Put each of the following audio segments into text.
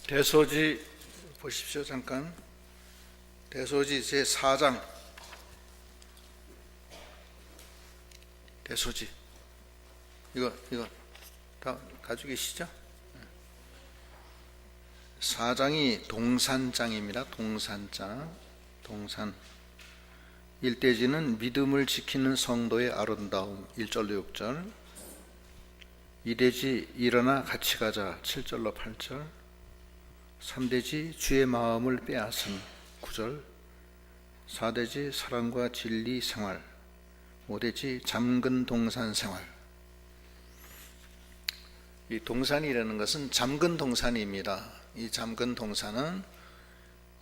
대소지 보십시오. 잠깐. 대소지 제4장. 대소지 이거 다 가지고 계시죠? 4장이 동산장입니다. 동산장. 동산. 일대지는 믿음을 지키는 성도의 아름다움 1절로 6절. 이대지 일어나 같이 가자 7절로 8절. 3대지 주의 마음을 빼앗음 9절. 4대지 사랑과 진리 생활. 5대지 잠근 동산 생활. 이 동산이라는 것은 잠근 동산입니다. 이 잠근 동산은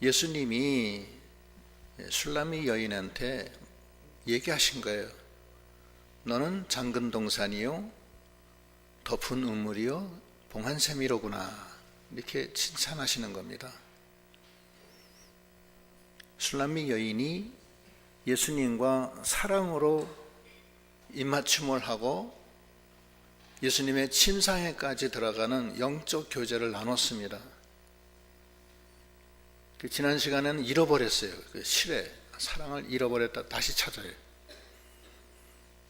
예수님이 술람미 여인한테 얘기하신 거예요. 너는 잠근 동산이요 덮은 우물이요 봉한세미로구나. 이렇게 칭찬하시는 겁니다. 술람미 여인이 예수님과 사랑으로 입맞춤을 하고 예수님의 침상에까지 들어가는 영적 교제를 나눴습니다. 지난 시간에는 잃어버렸어요. 그 실에 사랑을 잃어버렸다 다시 찾아요.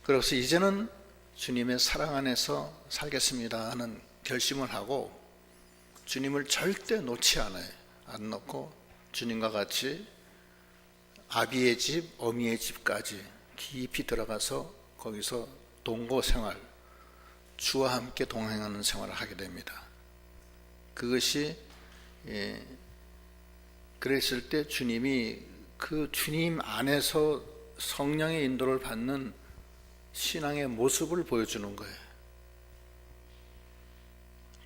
그래서 이제는 주님의 사랑 안에서 살겠습니다 하는 결심을 하고 주님을 절대 놓지 않아요. 안 놓고 주님과 같이 아비의 집, 어미의 집까지 깊이 들어가서 거기서 동거 생활, 주와 함께 동행하는 생활을 하게 됩니다. 그것이 그랬을 때 주님이 그 주님 안에서 성령의 인도를 받는 신앙의 모습을 보여주는 거예요.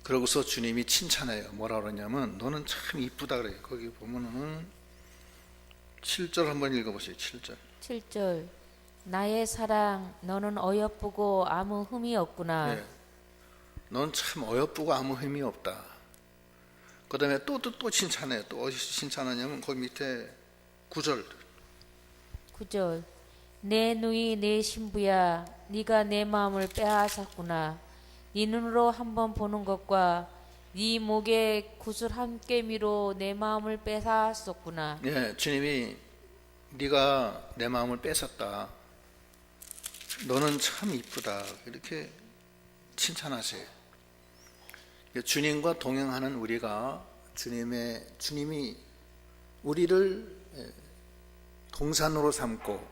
그러고서 주님이 칭찬해요. 뭐라 그러냐면 너는 참 이쁘다 그래요. 거기 보면은 7절 한번 읽어보세요. 7절. 7절. 나의 사랑 너는 어여쁘고 아무 흠이 없구나. 네. 넌 참 어여쁘고 아무 흠이 없다. 그 다음에 또 칭찬해요. 또 어디서 칭찬하냐면 거기 밑에 9절. 9절. 내 누이 내 신부야 네가 내 마음을 빼앗았구나. 네 눈으로 한번 보는 것과 네 목에 구슬 한 깨미로 내 마음을 빼앗았구나. 네, 주님이 네가 내 마음을 뺏었다. 너는 참 이쁘다. 이렇게 칭찬하세요. 주님과 동행하는 우리가 주님이 우리를 동산으로 삼고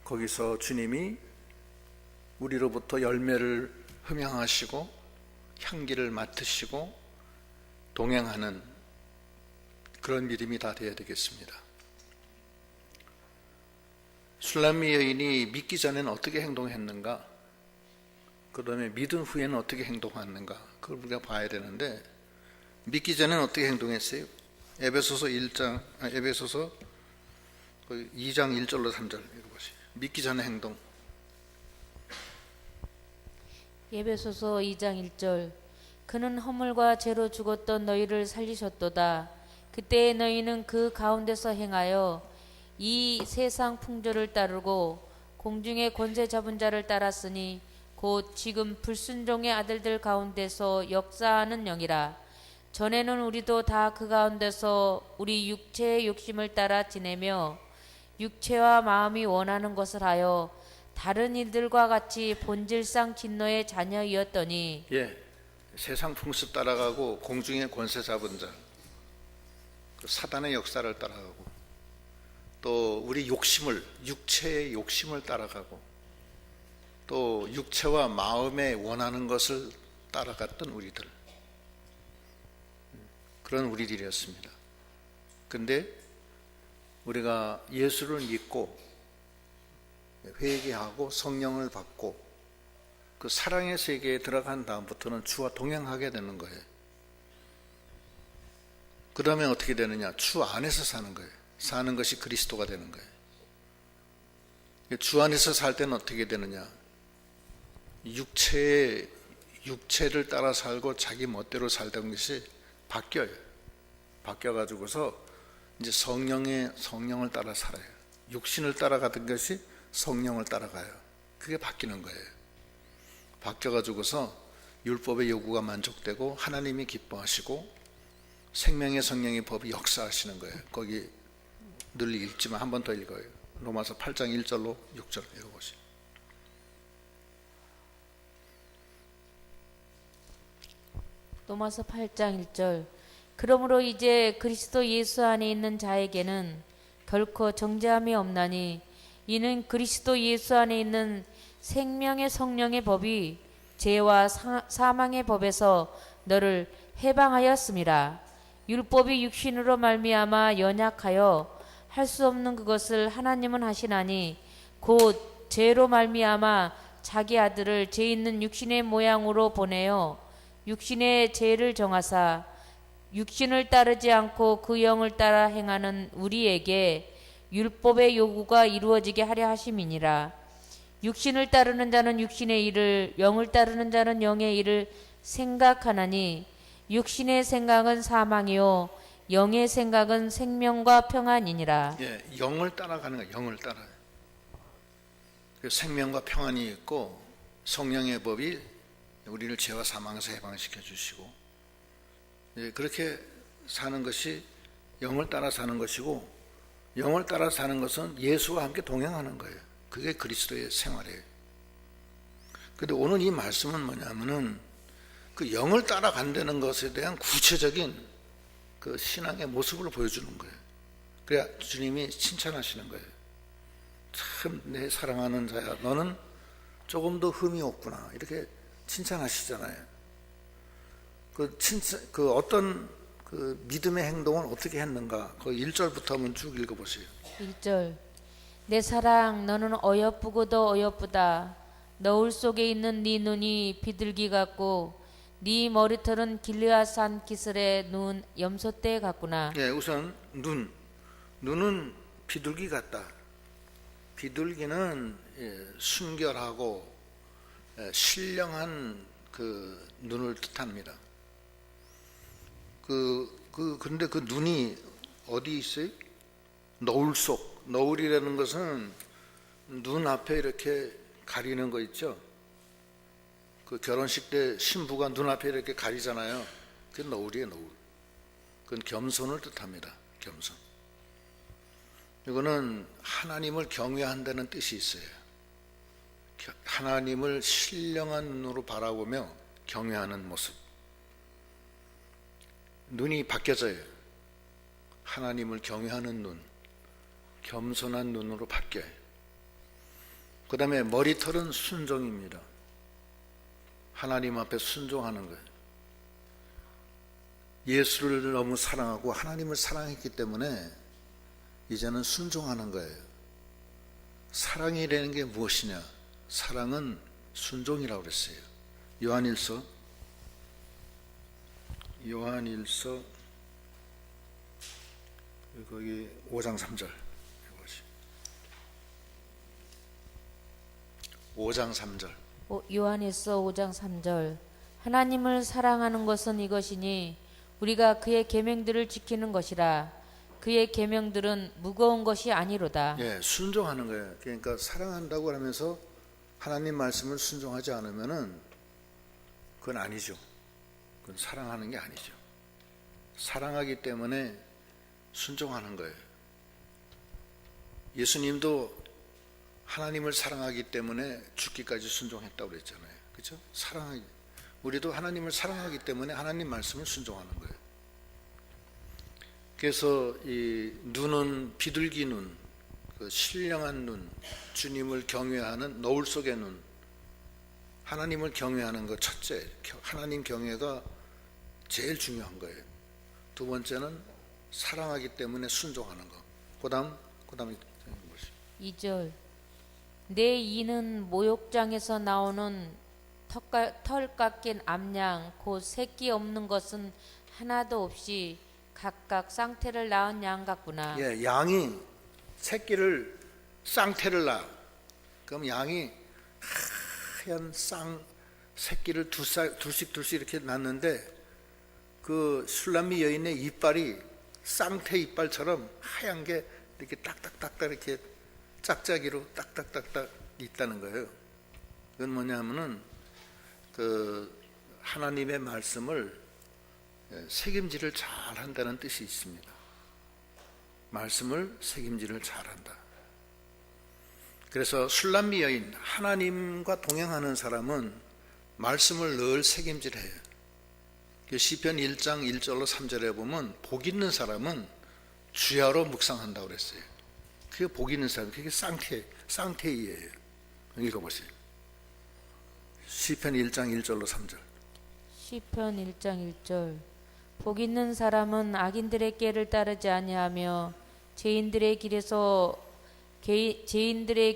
거기서 주님이 우리로부터 열매를 흠양하시고 향기를 맡으시고 동행하는 그런 믿음이 다 되어야 되겠습니다. 술람미 여인이 믿기 전에는 어떻게 행동했는가? 그 다음에 믿은 후에는 어떻게 행동했는가? 그걸 우리가 봐야 되는데 믿기 전에는 어떻게 행동했어요? 에베소서 2장 1절로 3절 읽어보세요. 믿기 전의 행동. 에베소서 2장 1절. 그는 허물과 죄로 죽었던 너희를 살리셨도다. 그때의 너희는 그 가운데서 행하여 이 세상 풍조를 따르고 공중의 권세 잡은 자를 따랐으니 곧 지금 불순종의 아들들 가운데서 역사하는 영이라. 전에는 우리도 다 그 가운데서 우리 육체의 욕심을 따라 지내며 육체와 마음이 원하는 것을 하여 다른 이들과 같이 본질상 진노의 자녀이었더니 세상 풍습 따라가고 공중의 권세 잡은 자, 사단의 역사를 따라가고 또 우리 육체의 욕심을 따라가고 또 육체와 마음에 원하는 것을 따라갔던 우리들, 그런 우리들이었습니다. 근데 우리가 예수를 믿고 회개하고 성령을 받고 그 사랑의 세계에 들어간 다음부터는 주와 동행하게 되는 거예요. 그 다음에 어떻게 되느냐? 주 안에서 사는 거예요. 사는 것이 그리스도가 되는 거예요. 주 안에서 살 때는 어떻게 되느냐? 육체를 따라 살고 자기 멋대로 살던 것이 바뀌어요. 바뀌어가지고서 이제 성령을 따라 살아요. 육신을 따라가던 것이 성령을 따라가요. 그게 바뀌는 거예요. 바뀌어가지고서 율법의 요구가 만족되고 하나님이 기뻐하시고 생명의 성령의 법이 역사하시는 거예요. 거기 늘 읽지만 한 번 더 읽어요. 로마서 8장 1절로 6절 읽어보시죠. 로마서 8장 1절. 그러므로 이제 그리스도 예수 안에 있는 자에게는 결코 정죄함이 없나니 이는 그리스도 예수 안에 있는 생명의 성령의 법이 죄와 사망의 법에서 너를 해방하였음이라. 율법이 육신으로 말미암아 연약하여 할 수 없는 그것을 하나님은 하시나니 곧 죄로 말미암아 자기 아들을 죄 있는 육신의 모양으로 보내어 육신의 죄를 정하사 육신을 따르지 않고 그 영을 따라 행하는 우리에게 율법의 요구가 이루어지게 하려 하심이니라. 육신을 따르는 자는 육신의 일을, 영을 따르는 자는 영의 일을 생각하나니 육신의 생각은 사망이요 영의 생각은 생명과 평안이니라. 예, 영을 따라가는 거예요. 영을 따라. 생명과 평안이 있고 성령의 법이 우리를 죄와 사망에서 해방시켜 주시고, 예, 그렇게 사는 것이 영을 따라 사는 것이고, 영을 따라 사는 것은 예수와 함께 동행하는 거예요. 그게 그리스도의 생활이에요. 그런데 오늘 이 말씀은 뭐냐면은 그 영을 따라간다는 것에 대한 구체적인 그 신앙의 모습을 보여주는 거예요. 그래야 주님이 칭찬하시는 거예요. 참 내 사랑하는 자야, 너는 조금 더 흠이 없구나, 이렇게 칭찬하시잖아요. 그 어떤 그 믿음의 행동은 어떻게 했는가? 그 1절부터 한번 쭉 읽어보세요. 1절. 내 사랑 너는 어여쁘고도 어여쁘다. 너울 속에 있는 네 눈이 비둘기 같고 네 머리털은 길르앗산 기슬의 눈 염소떼 같구나. 예, 우선 눈은 비둘기 같다. 비둘기는 순결하고 신령한 그 눈을 뜻합니다. 근데 그 눈이 어디 있어요? 너울 속. 너울이라는 것은 눈 앞에 이렇게 가리는 거 있죠? 그 결혼식 때 신부가 눈앞에 이렇게 가리잖아요. 그게 너울이에요, 너울. 그건 겸손을 뜻합니다. 겸손. 이거는 하나님을 경외한다는 뜻이 있어요. 하나님을 신령한 눈으로 바라보며 경외하는 모습. 눈이 바뀌어져요. 하나님을 경외하는 눈, 겸손한 눈으로 바뀌어요. 그 다음에 머리털은 순종입니다. 하나님 앞에 순종하는 거예요. 예수를 너무 사랑하고 하나님을 사랑했기 때문에 이제는 순종하는 거예요. 사랑이라는 게 무엇이냐? 사랑은 순종이라고 그랬어요. 요한일서 거기 5장 3절 5장 3절 요한일서 5장 3절. 하나님을 사랑하는 것은 이것이니 우리가 그의 계명들을 지키는 것이라. 그의 계명들은 무거운 것이 아니로다. 예, 순종하는 거예요. 그러니까 사랑한다고 하면서 하나님 말씀을 순종하지 않으면은 그건 아니죠. 그건 사랑하는 게 아니죠. 사랑하기 때문에 순종하는 거예요. 예수님도 하나님을 사랑하기 때문에 죽기까지 순종했다고 그랬잖아요. 그렇죠? 우리도 하나님을 사랑하기 때문에 하나님 말씀을 순종하는 거예요. 그래서 이 눈은 비둘기 눈, 그 신령한 눈, 주님을 경외하는 너울 속의 눈, 하나님을 경외하는 것 첫째, 하나님 경외가 제일 중요한 거예요. 두 번째는 사랑하기 때문에 순종하는 거. 그다음에 2절. 내 이는 모욕장에서 나오는 털 깎인 암양 곧 새끼 없는 것은 하나도 없이 각각 쌍태를 낳은 양 같구나. 예, 양이 새끼를 쌍태를 낳아. 그럼 양이 하얀 새끼를 둘씩 이렇게 낳는데 그 술람미 여인의 이빨이 쌍태 이빨처럼 하얀 게 이렇게 딱딱딱딱 이렇게 짝짝이로 딱딱딱딱 있다는 거예요. 그건 뭐냐면은 그 하나님의 말씀을 책임질을 잘 한다는 뜻이 있습니다. 말씀을 책임질을 잘한다. 그래서 술람미 여인, 하나님과 동행하는 사람은 말씀을 늘 책임질해요. 시편 1장 1절로 3절에 보면 복 있는 사람은 주야로 묵상한다고 그랬어요. 그게 복 있는 사람, 그게 쌍태이예요. 읽어보세요. 시편 1장 1절로 3절. 시편 1장 1절. 복 있는 사람은 악인들의 꾀를 따르지 아니하며 죄인들의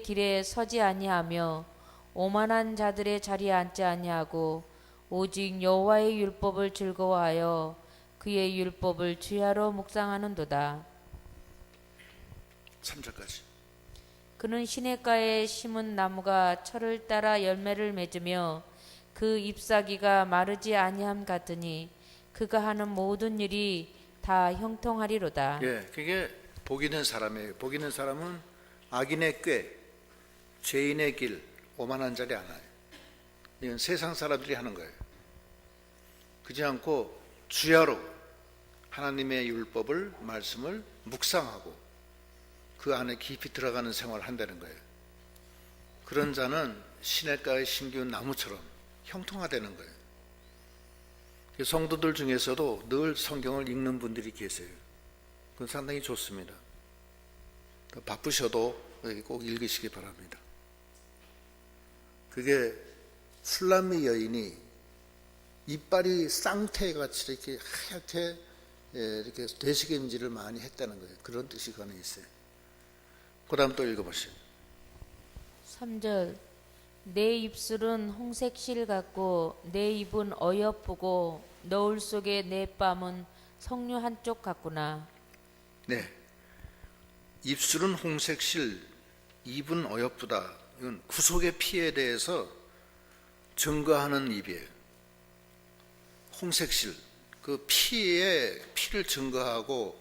길에 서지 아니하며 오만한 자들의 자리에 앉지 아니하고 오직 여호와의 율법을 즐거워하여 그의 율법을 주야로 묵상하는도다. 3절까지. 그는 시냇가에 심은 나무가 철을 따라 열매를 맺으며 그 잎사귀가 마르지 아니함 같으니 그가 하는 모든 일이 다 형통하리로다. 예, 그게 복 있는 사람이에요. 복 있는 사람은 악인의 꾀, 죄인의 길, 오만한 자리 안 와요. 이건 세상 사람들이 하는 거예요. 그렇지 않고 주야로 하나님의 율법을, 말씀을 묵상하고 그 안에 깊이 들어가는 생활을 한다는 거예요. 그런 자는 시냇가에 심기운 나무처럼 형통하다는 거예요. 성도들 중에서도 늘 성경을 읽는 분들이 계세요. 그건 상당히 좋습니다. 바쁘셔도 꼭 읽으시기 바랍니다. 그게 술람미 여인이 이빨이 쌍태같이 이렇게 하얗게 이렇게 되새김질을 많이 했다는 거예요. 그런 뜻이 그 안에 있어요. 그 다음 또 읽어보시죠. 3절. 내 입술은 홍색 실 같고 내 입은 어여쁘고 너울 속에 내 뺨은 석류 한쪽 같구나. 네, 입술은 홍색 실, 입은 어여쁘다. 이건 구속의 피에 대해서 증거하는 입이에요. 홍색 실, 그 피를 증거하고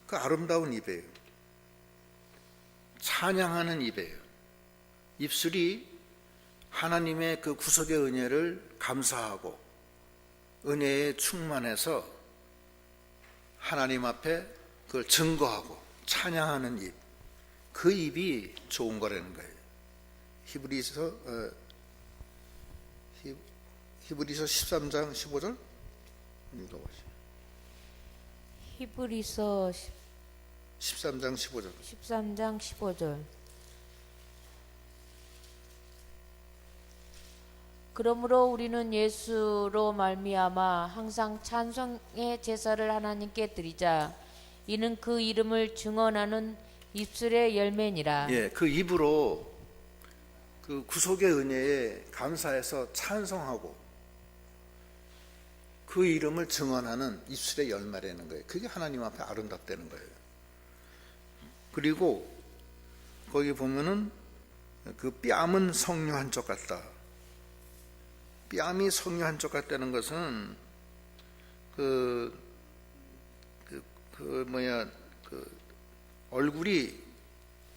그 아름다운 입이에요. 찬양하는 입이에요. 입술이 하나님의 그 구속의 은혜를 감사하고 은혜에 충만해서 하나님 앞에 그걸 증거하고 찬양하는 입, 그 입이 좋은 거라는 거예요. 히브리서 13장 15절 읽어보시죠. 히브리서 13장 15절. 13장 15절. 그러므로 우리는 예수로 말미암아 항상 찬송의 제사를 하나님께 드리자. 이는 그 이름을 증언하는 입술의 열매니라. 예, 그 입으로 그 구속의 은혜에 감사해서 찬송하고 그 이름을 증언하는 입술의 열매라는 거예요. 그게 하나님 앞에 아름답다는 거예요. 그리고 거기 보면은 그 뺨은 석류 한쪽 같다. 뺨이 석류 한쪽 같다는 것은 얼굴이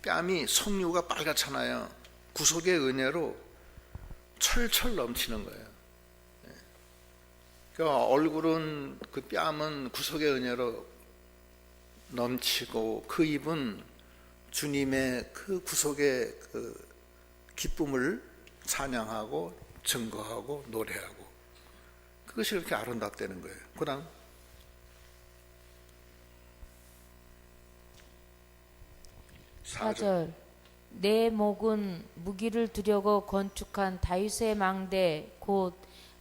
뺨이 석류가 빨갛잖아요. 구속의 은혜로 철철 넘치는 거예요. 그러니까 얼굴은 그 뺨은 구속의 은혜로 넘치고 그 입은 주님의 그 구속의 그 기쁨을 찬양하고 증거하고 노래하고 그것이 그렇게 아름답다는 거예요. 그 다음 4절. 내 목은 무기를 두려고 건축한 다윗의 망대 곧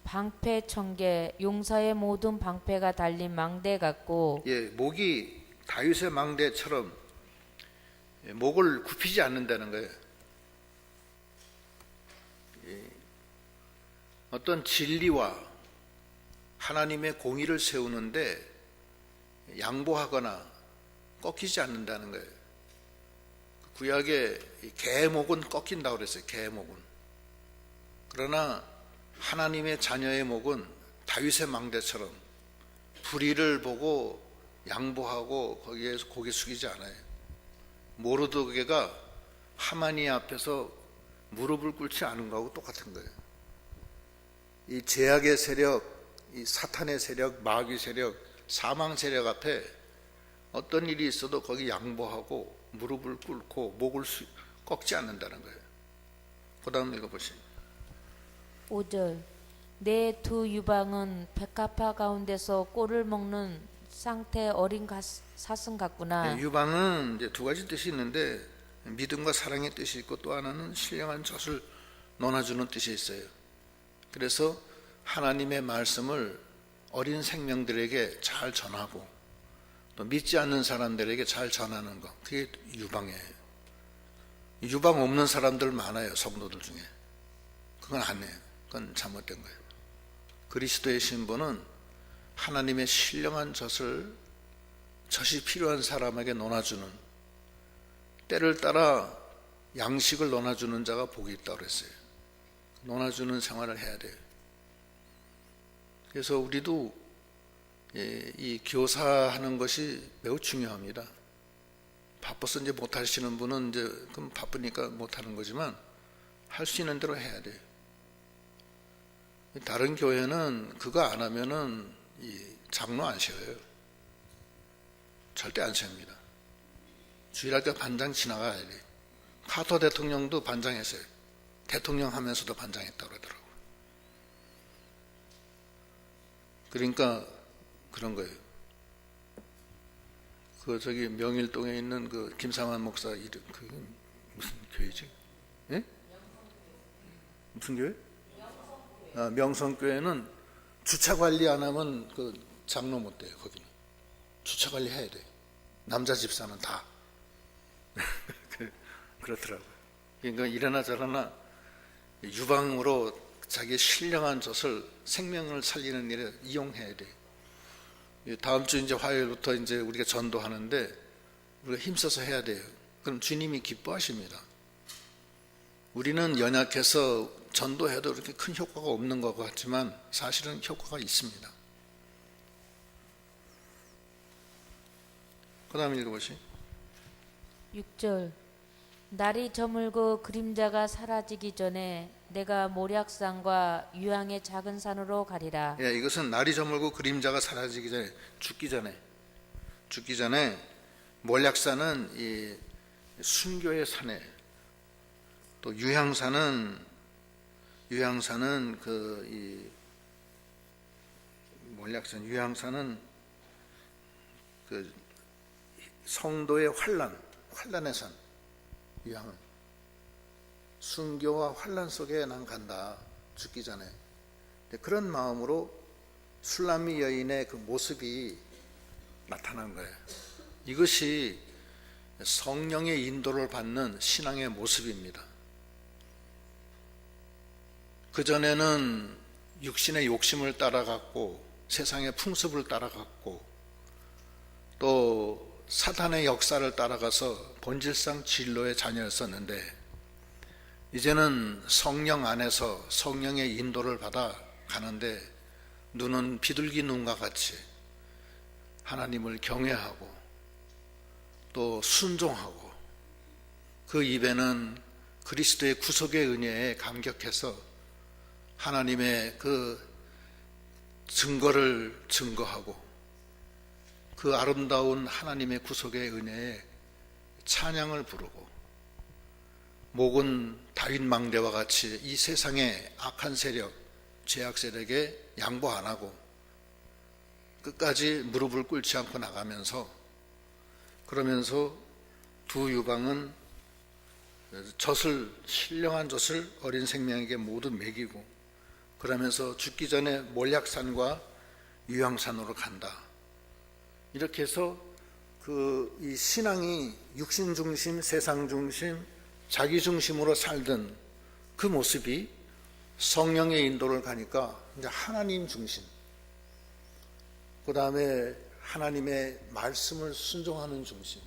방패 청개 용사의 모든 방패가 달린 망대 같고, 예, 목이 다윗의 망대처럼 목을 굽히지 않는다는 거예요. 어떤 진리와 하나님의 공의를 세우는데 양보하거나 꺾이지 않는다는 거예요. 구약에 개목은 꺾인다고 그랬어요. 개목은. 그러나 하나님의 자녀의 목은 다윗의 망대처럼 불의를 보고 양보하고 거기에서 고개 숙이지 않아요. 모르드게가 하만이 앞에서 무릎을 꿇지 않은 거하고 똑같은 거예요. 이 제약의 세력, 이 사탄의 세력, 마귀 세력, 사망 세력 앞에 어떤 일이 있어도 거기 양보하고 무릎을 꿇고 목을 꺾지 않는다는 거예요. 그 다음 읽어보시죠. 5절 내 두 유방은 백합화 가운데서 꼴을 먹는 상태 어린 사슴 같구나. 유방은 이제 두 가지 뜻이 있는데 믿음과 사랑의 뜻이 있고 또 하나는 신령한 젖을 논아주는 뜻이 있어요. 그래서 하나님의 말씀을 어린 생명들에게 잘 전하고 또 믿지 않는 사람들에게 잘 전하는 것, 그게 유방이에요. 유방 없는 사람들 많아요, 성도들 중에. 그건 아니에요. 그건 잘못된 거예요. 그리스도의 신분은 하나님의 신령한 젖이 필요한 사람에게 논아주는, 때를 따라 양식을 논아주는 자가 복이 있다고 그랬어요. 논아주는 생활을 해야 돼요. 그래서 우리도 이 교사하는 것이 매우 중요합니다. 바빠서 이제 못 하시는 분은 이제 그럼 바쁘니까 못 하는 거지만 할 수 있는 대로 해야 돼요. 다른 교회는 그거 안 하면은 이 장로 안 세워요. 절대 안 세웁니다. 주일할 때 반장 지나가야 돼. 카터 대통령도 반장했어요. 대통령 하면서도 반장했다고 그러더라고요. 그러니까 그런 거예요. 그 저기 명일동에 있는 그 김상환 목사 이름 그 무슨 교회지? 예? 무슨 교회? 명성교회는 주차 관리 안 하면 그 장로 못 돼요. 거기는 주차 관리 해야 돼. 남자 집사는 다 그렇더라고요. 그러니까 이러나 저러나 유방으로 자기 신령한 젖을 생명을 살리는 일에 이용해야 돼. 다음 주 이제 화요일부터 이제 우리가 전도하는데 우리가 힘써서 해야 돼요. 그럼 주님이 기뻐하십니다. 우리는 연약해서 전도해도 그렇게 큰 효과가 없는 것 같지만 사실은 효과가 있습니다. 그 다음 읽어보시. 6절 날이 저물고 그림자가 사라지기 전에 내가 모략산과 유황의 작은 산으로 가리라. 예, 이것은 날이 저물고 그림자가 사라지기 전에 죽기 전에 몰약산은 이 순교의 산에 또 유향산은 그 이 몰약산 유향산은 그 성도의 환란의 산. 유향은 순교와 환란 속에 난 간다. 죽기 전에. 그런 마음으로 술람미 여인의 그 모습이 나타난 거예요. 이것이 성령의 인도를 받는 신앙의 모습입니다. 그전에는 육신의 욕심을 따라갔고 세상의 풍습을 따라갔고 또 사탄의 역사를 따라가서 본질상 진로의 자녀였었는데 이제는 성령 안에서 성령의 인도를 받아 가는데 눈은 비둘기 눈과 같이 하나님을 경외하고 또 순종하고 그 입에는 그리스도의 구속의 은혜에 감격해서 하나님의 그 증거를 증거하고 그 아름다운 하나님의 구속의 은혜에 찬양을 부르고 목은 다윗 망대와 같이 이 세상의 악한 세력, 죄악 세력에 양보 안 하고 끝까지 무릎을 꿇지 않고 나가면서 그러면서 두 유방은 신령한 젖을 어린 생명에게 모두 먹이고 그러면서 죽기 전에 몰약산과 유향산으로 간다. 이렇게 해서 이 신앙이 육신 중심, 세상 중심, 자기 중심으로 살던 그 모습이 성령의 인도를 가니까 이제 하나님 중심, 그 다음에 하나님의 말씀을 순종하는 중심,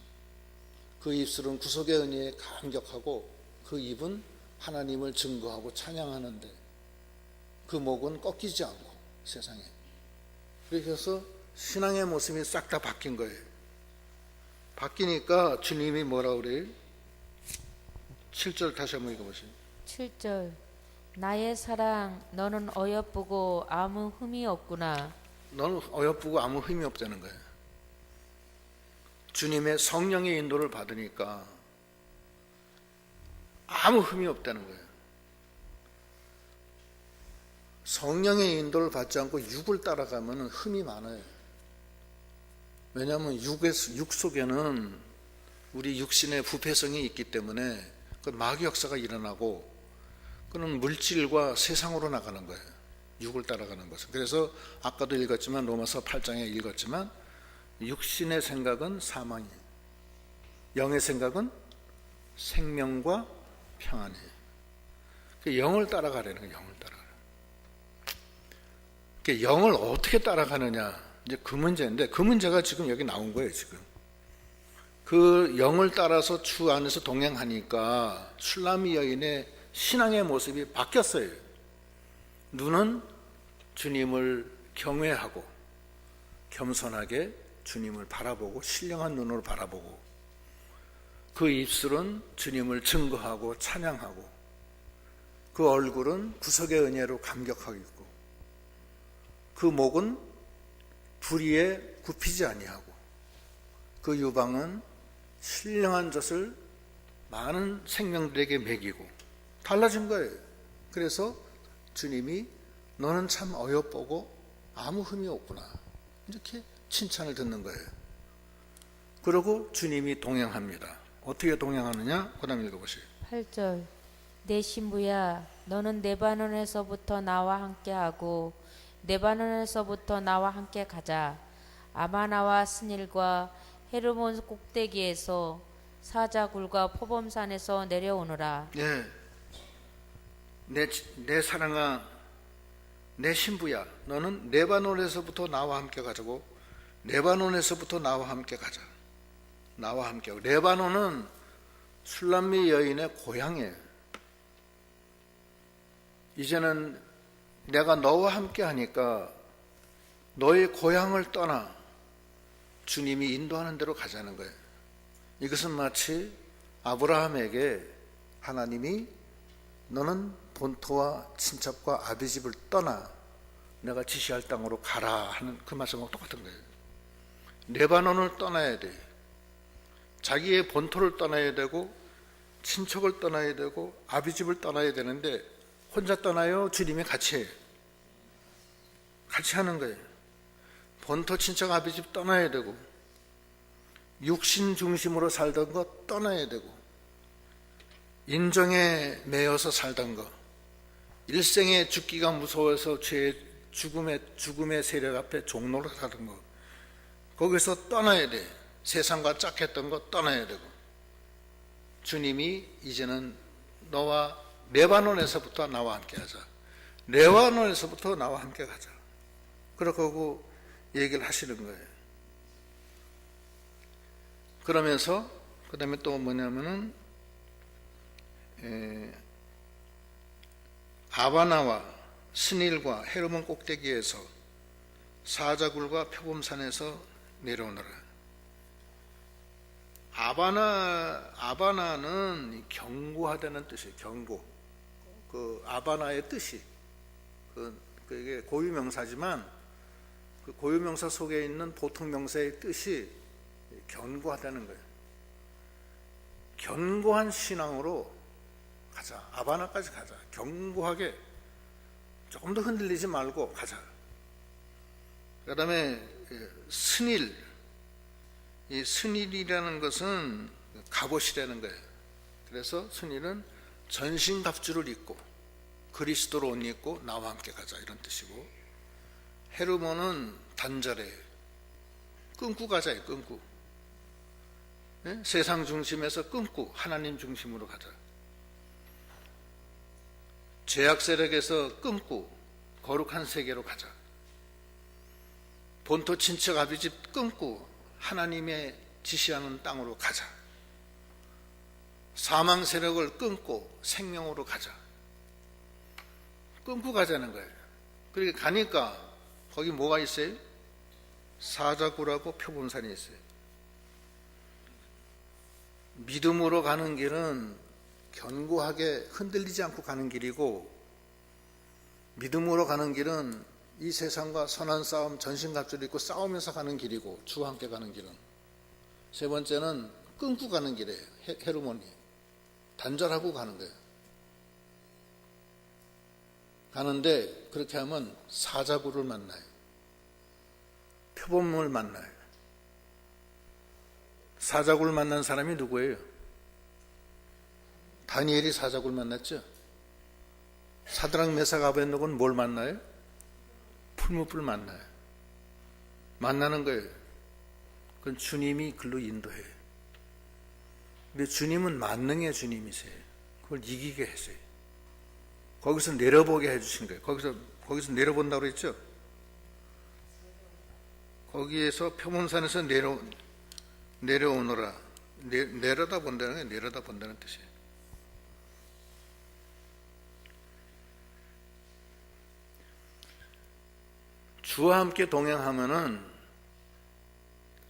그 입술은 구속의 은혜에 감격하고 그 입은 하나님을 증거하고 찬양하는데 그 목은 꺾이지 않고 세상에. 그렇게 해서 신앙의 모습이 싹 다 바뀐 거예요. 바뀌니까 주님이 뭐라 그래요? 7절 다시 한번 읽어보세요. 7절 나의 사랑, 너는 어여쁘고 아무 흠이 없구나. 너는 어여쁘고 아무 힘이 없다는 거예요. 주님의 성령의 인도를 받으니까 아무 흠이 없다는 거예요. 성령의 인도를 받지 않고 육을 따라가면 흠이 많아요. 왜냐하면 육 속에는 우리 육신의 부패성이 있기 때문에 그 마귀 역사가 일어나고 그는 물질과 세상으로 나가는 거예요. 육을 따라가는 것은. 그래서 아까도 읽었지만 로마서 8장에 읽었지만 육신의 생각은 사망이에요. 영의 생각은 생명과 평안이에요. 그 영을 따라가라는 거예요. 영을 따라가라. 그 영을 어떻게 따라가느냐 이제 그 문제인데 그 문제가 지금 여기 나온 거예요. 지금 그 영을 따라서 주 안에서 동행하니까 슐라미 여인의 신앙의 모습이 바뀌었어요. 눈은 주님을 경외하고 겸손하게 주님을 바라보고 신령한 눈으로 바라보고 그 입술은 주님을 증거하고 찬양하고 그 얼굴은 구속의 은혜로 감격하고 있고 그 목은 불의에 굽히지 아니하고 그 유방은 신령한 젖을 많은 생명들에게 먹이고 달라진 거예요. 그래서 주님이 너는 참 어여쁘고 아무 흠이 없구나 이렇게 칭찬을 듣는 거예요. 그리고 주님이 동행합니다. 어떻게 동행하느냐? 그 다음 읽어보세요. 8절. 내 신부야, 너는 레바논에서부터 나와 함께하고 레바논에서부터 나와 함께 가자. 아바나와 스닐과 헤르몬 꼭대기에서 사자굴과 포범산에서 내려오너라. 예. 내 사랑아, 내 신부야, 너는 레바논에서부터 나와 함께 가자고. 레바논에서부터 나와 함께 가자. 나와 함께. 레바논은 술람미 여인의 고향이에요. 이제는 내가 너와 함께 하니까 너의 고향을 떠나 주님이 인도하는 대로 가자는 거예요. 이것은 마치 아브라함에게 하나님이 너는 본토와 친척과 아비 집을 떠나 내가 지시할 땅으로 가라 하는 그 말씀하고 똑같은 거예요. 레바논을 떠나야 돼. 자기의 본토를 떠나야 되고 친척을 떠나야 되고 아비 집을 떠나야 되는데 혼자 떠나요? 주님이 같이 해요. 같이 하는 거예요. 본토 친척 아비 집 떠나야 되고 육신 중심으로 살던 거 떠나야 되고 인정에 매여서 살던 거 일생에 죽기가 무서워서 죄의 죽음의 세력 앞에 종로로 사는 거 거기서 떠나야 돼. 세상과 짝했던 거 떠나야 되고 주님이 이제는 너와 레바논에서부터 나와 함께 하자. 레바논에서부터 나와 함께 가자. 그러고 얘기를 하시는 거예요. 그러면서 그 다음에 또 뭐냐면은 아바나와 스닐과 헤르몬 꼭대기에서 사자굴과 표범산에서 내려오너라. 아바나는 견고하다는 뜻이에요. 견고. 그 아바나의 뜻이 그게 고유명사지만 그 고유명사 속에 있는 보통명사의 뜻이 견고하다는 거예요. 견고한 신앙으로 가자. 아바나까지 가자. 견고하게 조금 더 흔들리지 말고 가자. 그 다음에 스닐. 이 스닐이라는 것은 갑옷이라는 거예요. 그래서 스닐은 전신갑주를 입고 그리스도로 옷 입고 나와 함께 가자 이런 뜻이고 헤르몬은 단절해 끊고 가자예요. 끊고. 네? 세상 중심에서 끊고 하나님 중심으로 가자. 죄악 세력에서 끊고 거룩한 세계로 가자. 본토 친척 아비집 끊고 하나님의 지시하는 땅으로 가자. 사망 세력을 끊고 생명으로 가자. 끊고 가자는 거예요. 그렇게 가니까 거기 뭐가 있어요? 사자굴하고 표범산이 있어요. 믿음으로 가는 길은 견고하게 흔들리지 않고 가는 길이고 믿음으로 가는 길은 이 세상과 선한 싸움, 전신갑주를 입고 싸우면서 가는 길이고 주와 함께 가는 길은. 세 번째는 끊고 가는 길이에요. 헤르몬이. 단절하고 가는 거예요. 가는데 그렇게 하면 사자굴을 만나요. 표범을 만나요. 사자굴을 만난 사람이 누구예요? 다니엘이 사자굴 만났죠. 사드락 메삭 아벤노고는 뭘 만나요? 풀무불 만나요. 만나는 거예요. 그건 주님이 글로 인도해요. 근데 주님은 만능의 주님이세요. 그걸 이기게 하세요. 거기서 내려보게 해주신 거예요. 거기서 내려본다고 그랬죠? 거기에서 표문산에서 내려오너라. 내려다 본다는 게 내려다 본다는 뜻이에요. 주와 함께 동행하면은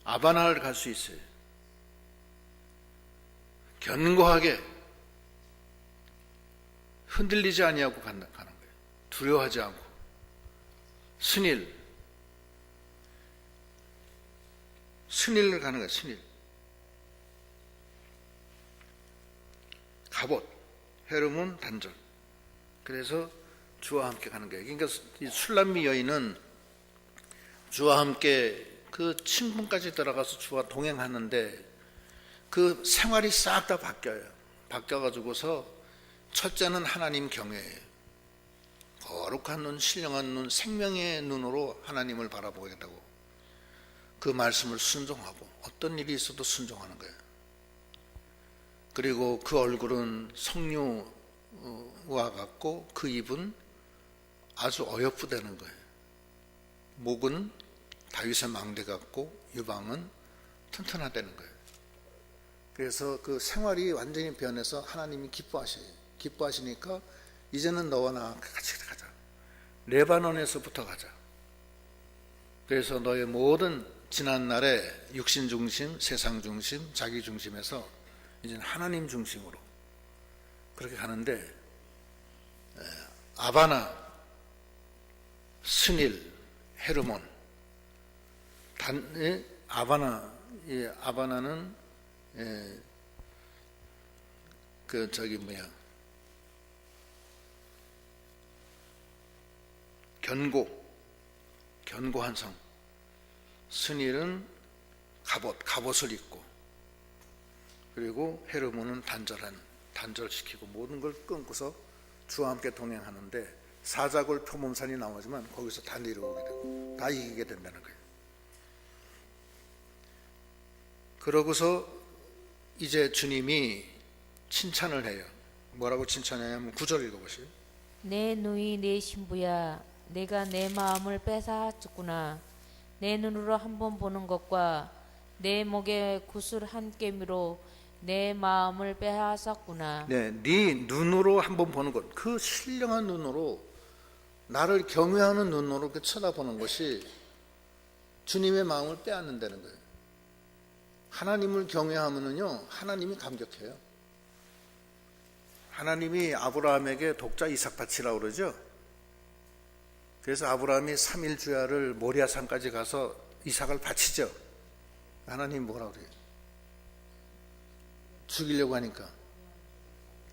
아바나를 갈 수 있어요. 견고하게 흔들리지 아니하고 가는 거예요. 두려워하지 않고. 순일을 가는 거예요. 순일. 갑옷, 헤르몬, 단절. 그래서 주와 함께 가는 거예요. 그러니까 이 술람미 여인은 주와 함께 그 친분까지 들어가서 주와 동행하는데 그 생활이 싹 다 바뀌어요. 바뀌어가지고서 첫째는 하나님 경외예요. 거룩한 눈, 신령한 눈, 생명의 눈으로 하나님을 바라보게 되고 그 말씀을 순종하고 어떤 일이 있어도 순종하는 거예요. 그리고 그 얼굴은 석류와 같고 그 입은 아주 어여쁘다는 거예요. 목은 다윗의 망대 같고 유방은 튼튼하다는 거예요. 그래서 그 생활이 완전히 변해서 하나님이 기뻐하셔요. 기뻐하시니까 이제는 너와 나 같이 가자. 레바논에서부터 가자. 그래서 너의 모든 지난 날에 육신 중심, 세상 중심, 자기 중심에서 이제는 하나님 중심으로 그렇게 가는데 아바나, 스닐, 헤르몬, 아바나는 견고한 성. 스닐은 갑옷을 입고, 그리고 헤르몬은 단절시키고 모든 걸 끊고서 주와 함께 동행하는데 사자굴 표범산이 나오지만 거기서 다 내려오게 되고 다 이기게 된다는 거예요. 그러고서 이제 주님이 칭찬을 해요. 뭐라고 칭찬하냐면 9절 읽어보세요. 내 누이 내 신부야, 내가 내 마음을 뺏어왔구나. 내 눈으로 한번 보는 것과 내 목에 구슬 한 깨미로 내 마음을 빼앗았구나. 네 눈으로 한번 보는 것, 그 신령한 눈으로, 나를 경외하는 눈으로 이렇게 쳐다보는 것이 주님의 마음을 빼앗는다는 거예요. 하나님을 경외하면은요, 하나님이 감격해요. 하나님이 아브라함에게 독자 이삭 바치라고 그러죠. 그래서 아브라함이 3일 주야를 모리아산까지 가서 이삭을 바치죠. 하나님 뭐라고 그래요? 죽이려고 하니까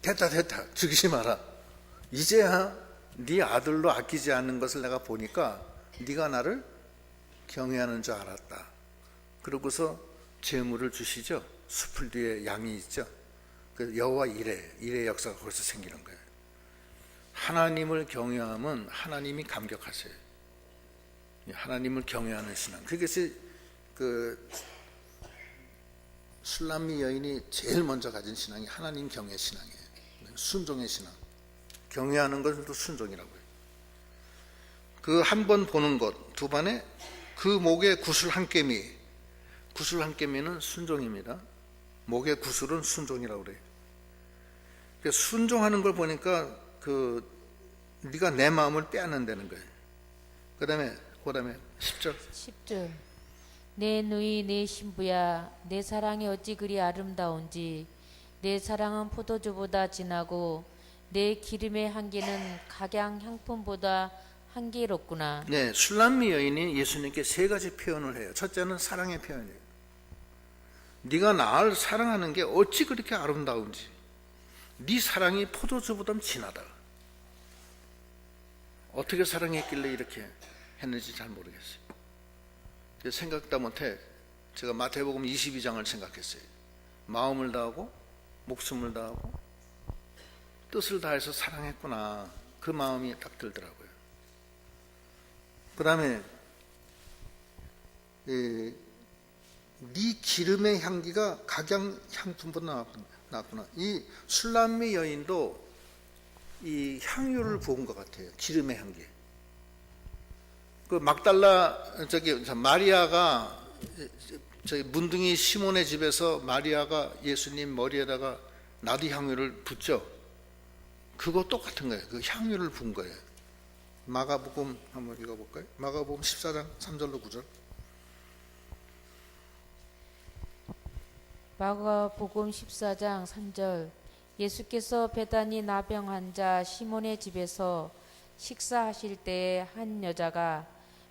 됐다 죽이지 마라. 이제야 네 아들로 아끼지 않는 것을 내가 보니까 네가 나를 경외하는 줄 알았다. 그러고서 제물을 주시죠. 수풀 뒤에 양이 있죠. 그 여호와 이레 역사가 거기서 생기는 거예요. 하나님을 경외하면 하나님이 감격하세요. 하나님을 경외하는 신앙. 그것이 그 술람미 여인이 제일 먼저 가진 신앙이 하나님 경외 신앙이에요. 순종의 신앙. 경외하는 것도 순종이라고요. 그 한 번 보는 것, 두 번에 그 목에 구슬 한 깨미. 구슬 한 깨미는 순종입니다. 목의 구슬은 순종이라고 그래요. 순종하는 걸 보니까 네가 내 마음을 빼앗는다는 거예요. 그 다음에 10절. 내 누이 내 신부야, 내 사랑이 어찌 그리 아름다운지. 내 사랑은 포도주보다 진하고 내 기름의 향기는 각양 향품보다 향기롭구나. 네, 술람미 여인이 예수님께 세 가지 표현을 해요. 첫째는 사랑의 표현이에요. 네가 나를 사랑하는 게 어찌 그렇게 아름다운지, 네 사랑이 포도주보다 진하다. 어떻게 사랑했길래 이렇게 했는지 잘 모르겠어요. 생각도 못해 제가 마태복음 22장을 생각했어요. 마음을 다하고 목숨을 다하고 뜻을 다해서 사랑했구나. 그 마음이 딱 들더라고요. 그 다음에 네 기름의 향기가 각양 향품보다 나왔구나. 이 술람미 여인도 이 향유를 부은 것 같아요. 기름의 향기. 그 막달라 마리아가 저기 문둥이 시몬의 집에서 마리아가 예수님 머리에다가 나드 향유를 붓죠. 그거 똑같은 거예요. 그 향유를 부은 거예요. 마가복음 한번 읽어볼까요? 마가복음 14장 3절로 9절. 마가복음 14장 3절. 예수께서 베다니 나병 환자 시몬의 집에서 식사하실 때에 한 여자가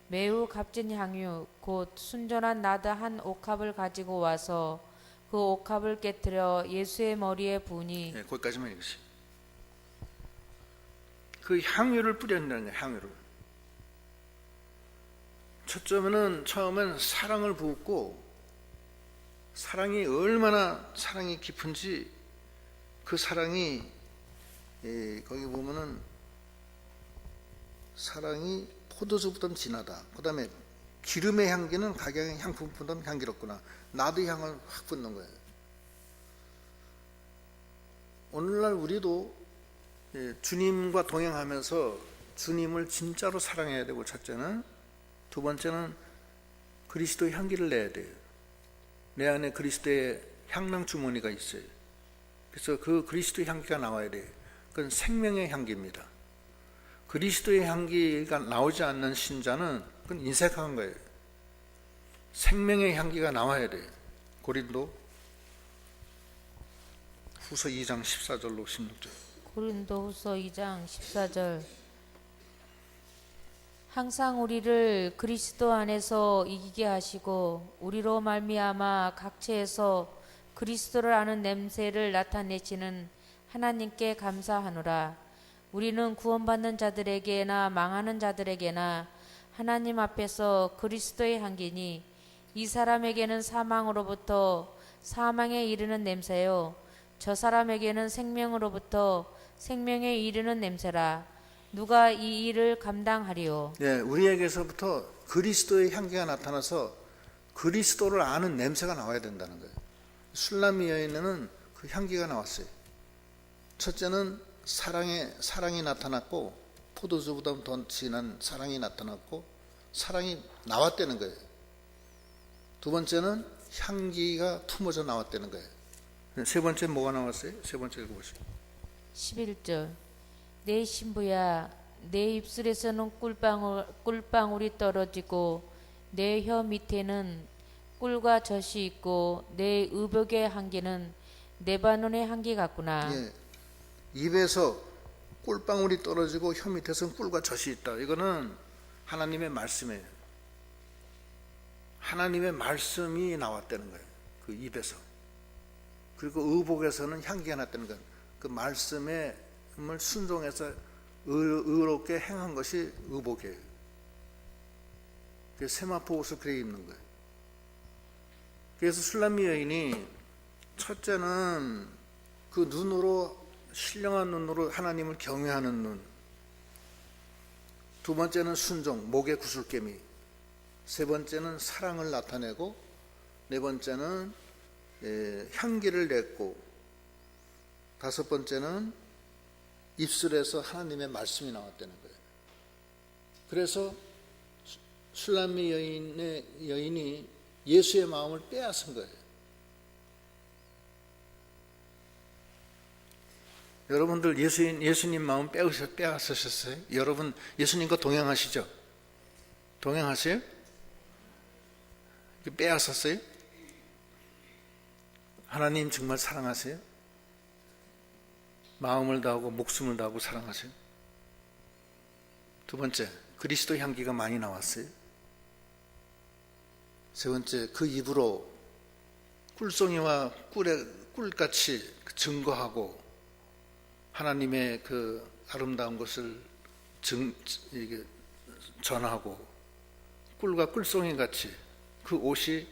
매우 값진 향유 곧 순전한 나드 한 옥합을 가지고 와서 그 옥합을 깨뜨려 예수의 머리에 부으니. 네, 거기까지만 읽으세요. 그 향유를 뿌렸다는 거예요. 향유를. 처음엔 사랑을 부었고, 사랑이 얼마나 사랑이 깊은지 그 사랑이 거기 보면은 사랑이 포도주보다 진하다. 그 다음에 기름의 향기는 각양의 향품보다 향기롭구나. 나드 향을 확 붓는 거예요. 오늘날 우리도 주님과 동행하면서 주님을 진짜로 사랑해야 되고, 첫째는. 두 번째는 그리스도의 향기를 내야 돼요. 내 안에 그리스도의 향랑 주머니가 있어요. 그래서 그 그리스도의 향기가 나와야 돼요. 그건 생명의 향기입니다. 그리스도의 향기가 나오지 않는 신자는 그건 인색한 거예요. 생명의 향기가 나와야 돼요. 고린도 후서 2장 14절로 16절. 고린도후서 2장 14절. 항상 우리를 그리스도 안에서 이기게 하시고 우리로 말미암아 각처에서 그리스도를 아는 냄새를 나타내시는 하나님께 감사하노라. 우리는 구원받는 자들에게나 망하는 자들에게나 하나님 앞에서 그리스도의 향기니 이 사람에게는 사망으로부터 사망에 이르는 냄새요 저 사람에게는 생명으로부터 생명에 이르는 냄새라. 누가 이 일을 감당하리요? 네, 우리에게서부터 그리스도의 향기가 나타나서 그리스도를 아는 냄새가 나와야 된다는 거예요. 술람미 여인에는 그 향기가 나왔어요. 첫째는 사랑이 나타났고, 포도주보다 더 진한 사랑이 나타났고, 사랑이 나왔다는 거예요. 두 번째는 향기가 품어져 나왔다는 거예요. 세 번째 뭐가 나왔어요? 세 번째 읽어보시죠. 11절. 내 신부야, 내 입술에서는 꿀방울이 떨어지고 내 혀 밑에는 꿀과 젖이 있고 내 의복의 향기는 레바논의 향기 같구나. 예, 입에서 꿀방울이 떨어지고 혀 밑에서는 꿀과 젖이 있다. 이거는 하나님의 말씀이에요. 하나님의 말씀이 나왔다는 거예요. 그 입에서. 그리고 의복에서는 향기가 났다는 거예요. 그 말씀을 순종해서 의롭게 행한 것이 의복이에요. 그래서 세마포 옷을 그래 입는 거예요. 그래서 술람미 여인이 첫째는 그 눈으로, 신령한 눈으로 하나님을 경외하는 눈, 두 번째는 순종, 목의 구슬개미, 세 번째는 사랑을 나타내고, 네 번째는 향기를 냈고, 다섯 번째는 입술에서 하나님의 말씀이 나왔다는 거예요. 그래서 술람미 여인이 예수의 마음을 빼앗은 거예요. 여러분들 예수님 마음 빼앗으셨어요? 여러분 예수님과 동행하시죠? 동행하세요? 빼앗았어요? 하나님 정말 사랑하세요? 마음을 다하고 목숨을 다하고 사랑하세요? 두 번째, 그리스도 향기가 많이 나왔어요? 세 번째, 그 입으로 꿀송이와 꿀같이 증거하고 하나님의 그 아름다운 것을 전하고 꿀과 꿀송이 같이 그 옷이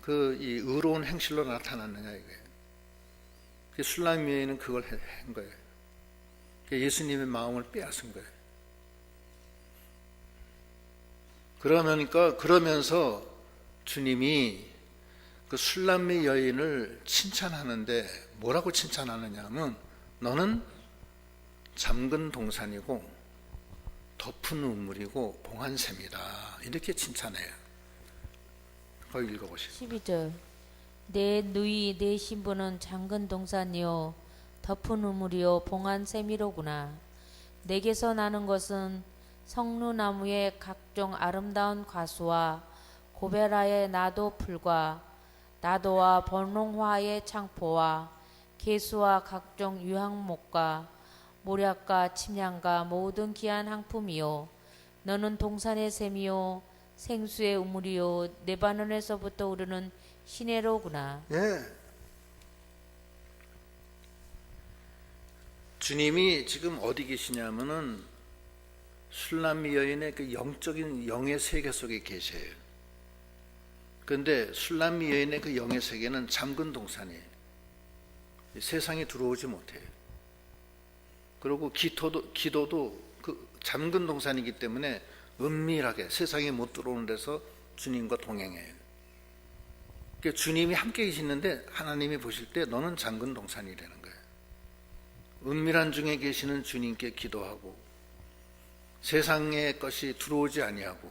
그 이 의로운 행실로 나타났느냐 이거예요. 술람미에는 그걸 한 거예요. 예수님의 마음을 빼앗은 거예요. 그러면서 주님이 그 술람미 여인을 칭찬하는데 뭐라고 칭찬하느냐 하면 너는 잠근 동산이고 덮은 우물이고 봉한 샘이다 이렇게 칭찬해요. 거기 읽어보시죠. 12절 내 누이 내 신부는 잠근 동산이요 덮은 우물이요 봉한 샘이로구나. 내게서 나는 것은 성루나무의 각종 아름다운 과수와 고베라의 나도 풀과 나도와 번홍화의 창포와 개수와 각종 유향목과 모략과 침향과 모든 귀한 향품이요 너는 동산의 샘이요 생수의 우물이요 레바논에서부터 우르는 시내로구나. 예. 주님이 지금 어디 계시냐면은 술람미 여인의 그 영적인 영의 세계 속에 계세요. 그런데 술람미 여인의 그 영의 세계는 잠근 동산이에요. 세상에 들어오지 못해요. 그리고 기도도 그 잠근 동산이기 때문에 은밀하게 세상에 못 들어오는 데서 주님과 동행해요. 그러니까 주님이 함께 계시는데 하나님이 보실 때 너는 잠근 동산이라는 거예요. 은밀한 중에 계시는 주님께 기도하고 세상의 것이 들어오지 아니하고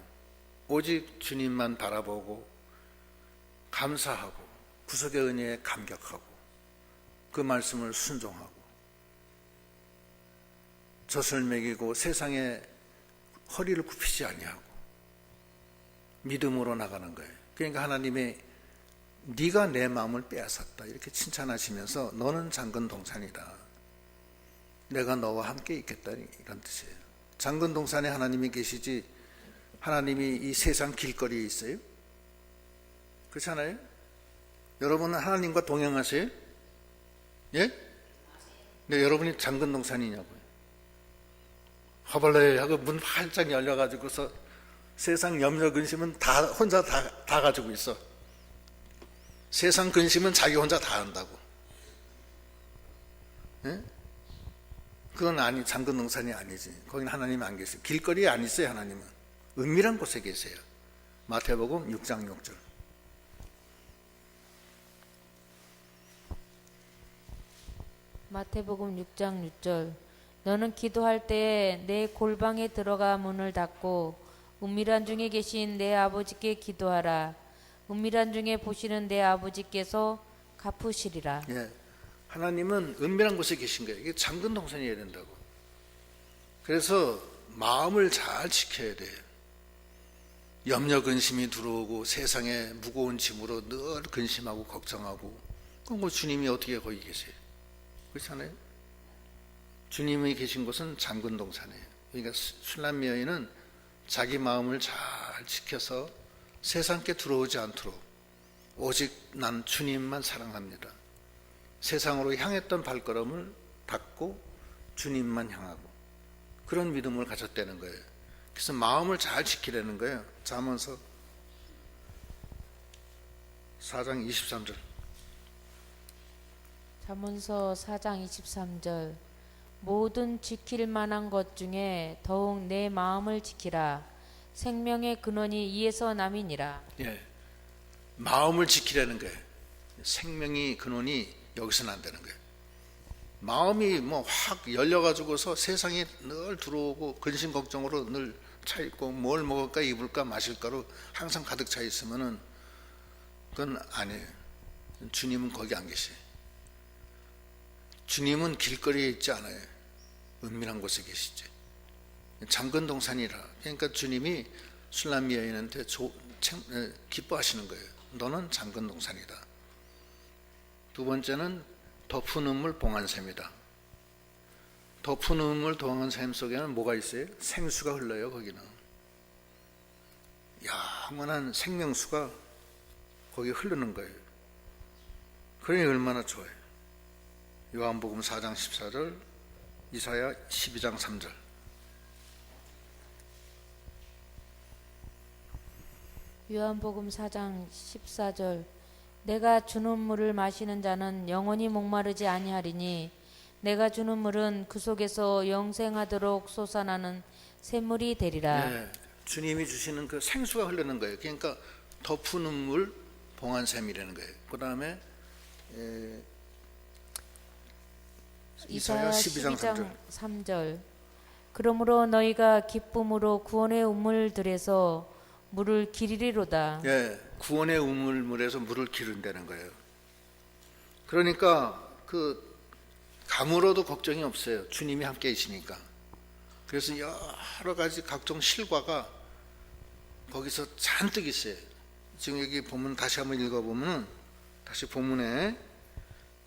오직 주님만 바라보고 감사하고 구속의 은혜에 감격하고 그 말씀을 순종하고 젖을 먹이고 세상에 허리를 굽히지 아니하고 믿음으로 나가는 거예요. 그러니까 하나님이 네가 내 마음을 빼앗았다 이렇게 칭찬하시면서 너는 잠근 동산이다. 내가 너와 함께 있겠다 이런 뜻이에요. 잠근 동산에 하나님이 계시지 하나님이 이 세상 길거리에 있어요? 그렇잖아요? 여러분은 하나님과 동행하세요? 예? 네, 여러분이 잠근 동산이냐고요. 허벌레 하고 문 활짝 열려가지고서 세상 염려 근심은 다 혼자 다 가지고 있어. 세상 근심은 자기 혼자 다 한다고. 예? 그건 잠근 동산이 아니지. 거기는 하나님 안 계세요. 길거리에 안 있어요. 하나님은 은밀한 곳에 계세요. 마태복음 6장 6절. 마태복음 6장 6절 너는 기도할 때에 내 골방에 들어가 문을 닫고 은밀한 중에 계신 내 아버지께 기도하라. 은밀한 중에 보시는 내 아버지께서 갚으시리라. 예, 하나님은 은밀한 곳에 계신 거예요. 이게 잠근 동산이어야 된다고. 그래서 마음을 잘 지켜야 돼요. 염려 근심이 들어오고 세상에 무거운 짐으로 늘 근심하고 걱정하고 그럼 뭐 주님이 어떻게 거기 계세요? 그렇잖아요? 주님이 계신 곳은 잠근 동산이에요. 그러니까 술람미 여인은 자기 마음을 잘 지켜서 세상께 들어오지 않도록 오직 난 주님만 사랑합니다. 세상으로 향했던 발걸음을 닫고 주님만 향하고 그런 믿음을 가졌다는 거예요. 그래서 마음을 잘 지키라는 거예요. 잠언서 4장 23절. 잠언서 4장 23절 모든 지킬 만한 것 중에 더욱 내 마음을 지키라. 생명의 근원이 이에서 남이니라. 예, 마음을 지키라는 거예요. 생명이 근원이 여기서 난다는 거예요. 마음이 뭐 확 열려가지고서 세상에 늘 들어오고 근심 걱정으로 늘 차 있고 뭘 먹을까 입을까 마실까로 항상 가득 차 있으면은 그건 아니에요. 주님은 거기 안 계세요. 주님은 길거리에 있지 않아요. 은밀한 곳에 계시지. 잠근 동산이라. 그러니까 주님이 술람미 여인한테 기뻐하시는 거예요. 너는 잠근 동산이다. 두 번째는 덮은 우물 봉한 샘이다. 덮은 우물 동안 샘 속에는 뭐가 있어요? 생수가 흘러요. 거기는 영원한 생명수가 거기 흐르는 거예요. 그러니 얼마나 좋아요. 요한복음 4장 14절, 이사야 12장 3절. 요한복음 4장 14절 내가 주는 물을 마시는 자는 영원히 목마르지 아니하리니 내가 주는 물은 그 속에서 영생하도록 솟아나는 샘물이 되리라. 네, 주님이 주시는 그 생수가 흐르는 거예요. 그러니까 덮은 물 봉안샘이라는 거예요. 그 다음에 이사야 12장 3절. 3절 그러므로 너희가 기쁨으로 구원의 우물들에서 물을 기르리로다. 예, 구원의 우물물에서 물을 기른다는 거예요. 그러니까 그 가물어도 걱정이 없어요. 주님이 함께 계시니까. 그래서 여러 가지 각종 실과가 거기서 잔뜩 있어요. 지금 여기 보면 다시 한번 읽어보면 다시 본문에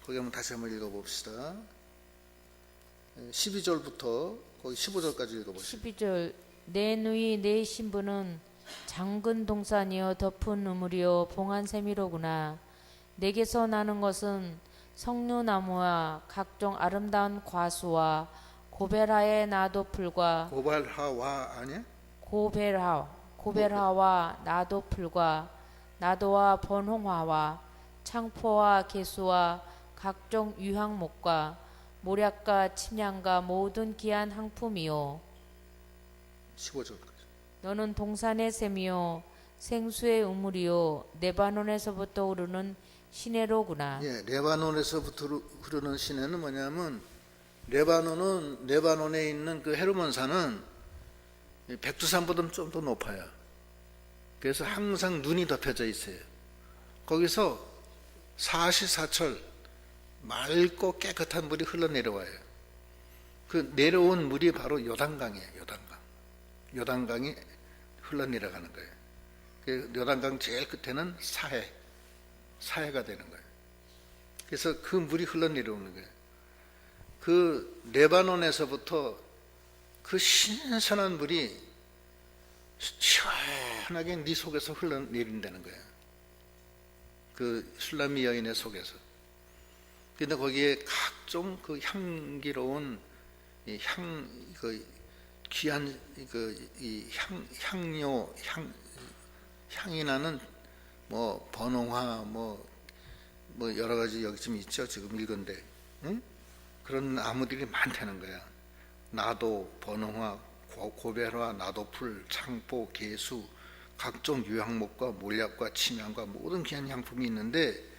거기 한번 다시 한번 읽어봅시다. 12절부터 거기 15절까지 읽어보시죠. 12절 내 누이 내 신부는 장근 동산이여 덮은 우물이여 봉안샘이로구나. 내게서 나는 것은 석류나무와 각종 아름다운 과수와 고벨하의 나도풀과 고발하와 아니야? 고벨하와 나도풀과 나도와 번홍화와 창포와 개수와 각종 유향목과 모략과 침향과 모든 귀한 향품이요 15절까지. 너는 동산의 샘이요 생수의 우물이요 레바논에서부터 흐르는 시내로구나. 예, 레바논에서부터 흐르는 시내는 뭐냐면 레바논에 있는 그 헤르몬산은 백두산보다 좀 더 높아요. 그래서 항상 눈이 덮여져 있어요. 거기서 사시사철 맑고 깨끗한 물이 흘러내려와요. 그 내려온 물이 바로 요단강이에요. 요단강이 흘러내려가는 거예요. 그 요단강 제일 끝에는 사해가 되는 거예요. 그래서 그 물이 흘러내려오는 거예요. 그 레바논에서부터 그 신선한 물이 시원하게 네 속에서 흘러내린다는 거예요. 그 술람미 여인의 속에서. 근데 거기에 각종 그 향기로운 귀한 향이 나는 뭐 번홍화 뭐 여러 가지 여기 좀 있죠. 지금 읽은데 응? 그런 나무들이 많다는 거야. 나도, 번홍화, 고벨화, 나도풀, 창포, 개수, 각종 유향목과 몰약과 침향과 모든 귀한 향품이 있는데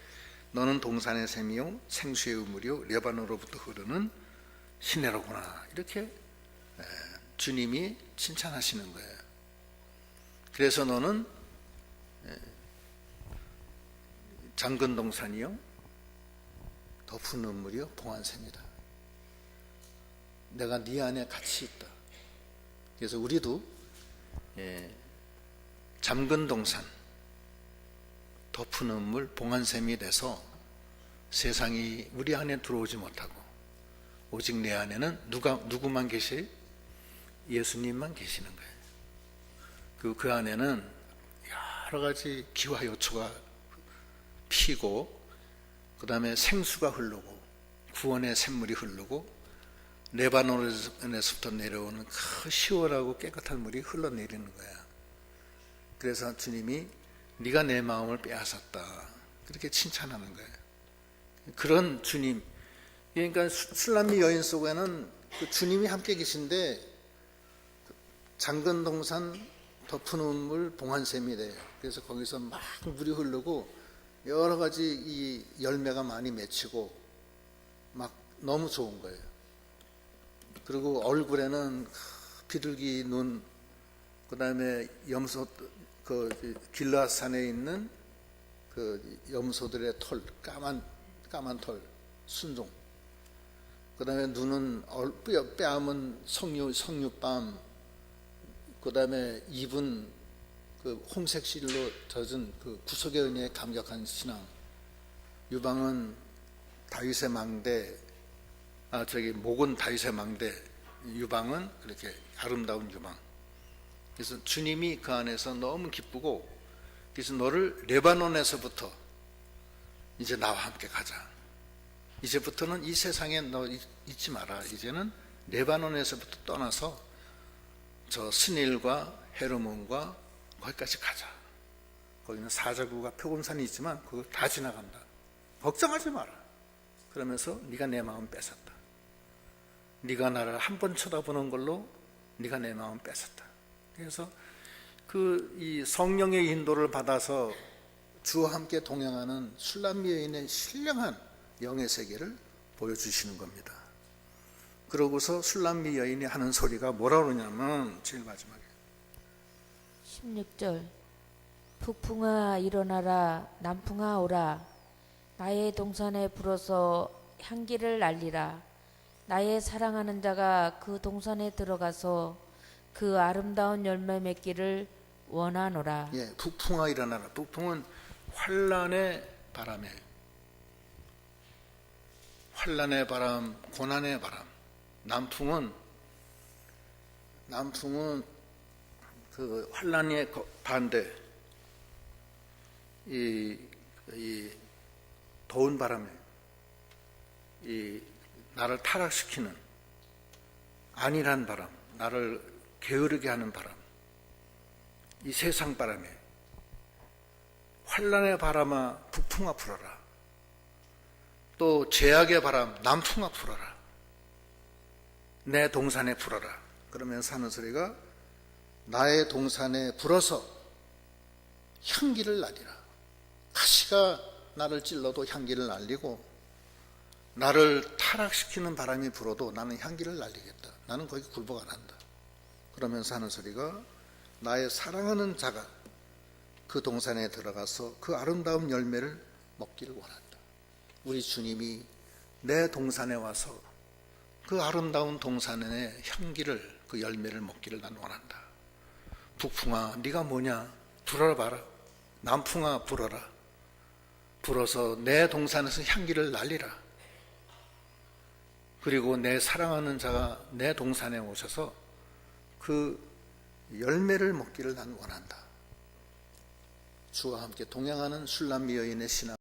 너는 동산의 샘이요 생수의 우물이요 레바논으로부터 흐르는 시내로구나. 이렇게 주님이 칭찬하시는 거예요. 그래서 너는 장근 동산이요 덮은 우물이요 봉안샘이다. 내가 네 안에 같이 있다. 그래서 우리도 잠근 동산 덮은 우물 봉안샘이 돼서 세상이 우리 안에 들어오지 못하고 오직 내 안에는 누구만 계세요? 예수님만 계시는 거예요. 그 안에는 여러 가지 기와 요초가 피고 그 다음에 생수가 흐르고 구원의 샘물이 흐르고 레바논에서부터 내려오는 그 시원하고 깨끗한 물이 흘러내리는 거야. 그래서 주님이 네가 내 마음을 빼앗았다 그렇게 칭찬하는 거예요. 그런 주님, 그러니까 술람미 여인 속에는 그 주님이 함께 계신데 장근 동산 덮은 우물 봉안샘이 돼요. 그래서 거기서 막 물이 흐르고 여러 가지 이 열매가 많이 맺히고 막 너무 좋은 거예요. 그리고 얼굴에는 비둘기 눈, 그 다음에 염소, 그 길라산에 있는 그 염소들의 털, 까만 털, 순종. 그 다음에 눈은 뺨은 석류뺨, 그 다음에 입은 그 홍색실로 젖은 그 구속의 은혜에 감격한 신앙. 유방은 다윗의 망대, 목은 다윗의 망대, 유방은 그렇게 아름다운 유방. 그래서 주님이 그 안에서 너무 기쁘고, 그래서 너를 레바논에서부터 이제 나와 함께 가자. 이제부터는 이 세상에 너 있지 마라. 이제는 레바논에서부터 떠나서 저 스닐과 헤르몬과 거기까지 가자. 거기는 사자구가 표곤산이 있지만 그걸 다 지나간다. 걱정하지 마라. 그러면서 네가 내 마음 뺏었다. 네가 나를 한 번 쳐다보는 걸로 네가 내 마음 뺏었다. 그래서 이 성령의 인도를 받아서 주와 함께 동행하는 술람미 여인의 신령한 영의 세계를 보여주시는 겁니다. 그러고서 술람미 여인이 하는 소리가 뭐라 그러냐면 제일 마지막에 16절 북풍아 일어나라 남풍아 오라 나의 동산에 불어서 향기를 날리라 나의 사랑하는 자가 그 동산에 들어가서 그 아름다운 열매 맺기를 원하노라. 예, 북풍아 일어나라. 북풍은 환란의 바람에, 환란의 바람, 고난의 바람. 남풍은 그 환란의 반대, 이 더운 바람에, 나를 타락시키는 안일한 바람, 나를 게으르게 하는 바람, 이 세상 바람에 환란의 바람아 북풍아 불어라. 또 죄악의 바람 남풍아 불어라. 내 동산에 불어라. 그러면서 하는 소리가 나의 동산에 불어서 향기를 날리라. 가시가 나를 찔러도 향기를 날리고 나를 타락시키는 바람이 불어도 나는 향기를 날리겠다. 나는 거기 굴복 안 한다. 그러면서 하는 소리가 나의 사랑하는 자가 그 동산에 들어가서 그 아름다운 열매를 먹기를 원한다. 우리 주님이 내 동산에 와서 그 아름다운 동산의 향기를, 그 열매를 먹기를 난 원한다. 북풍아 네가 뭐냐? 불어라 봐라. 남풍아 불어라. 불어서 내 동산에서 향기를 날리라. 그리고 내 사랑하는 자가 내 동산에 오셔서 그 열매를 먹기를 난 원한다. 주와 함께 동행하는 술람미 여인의 신앙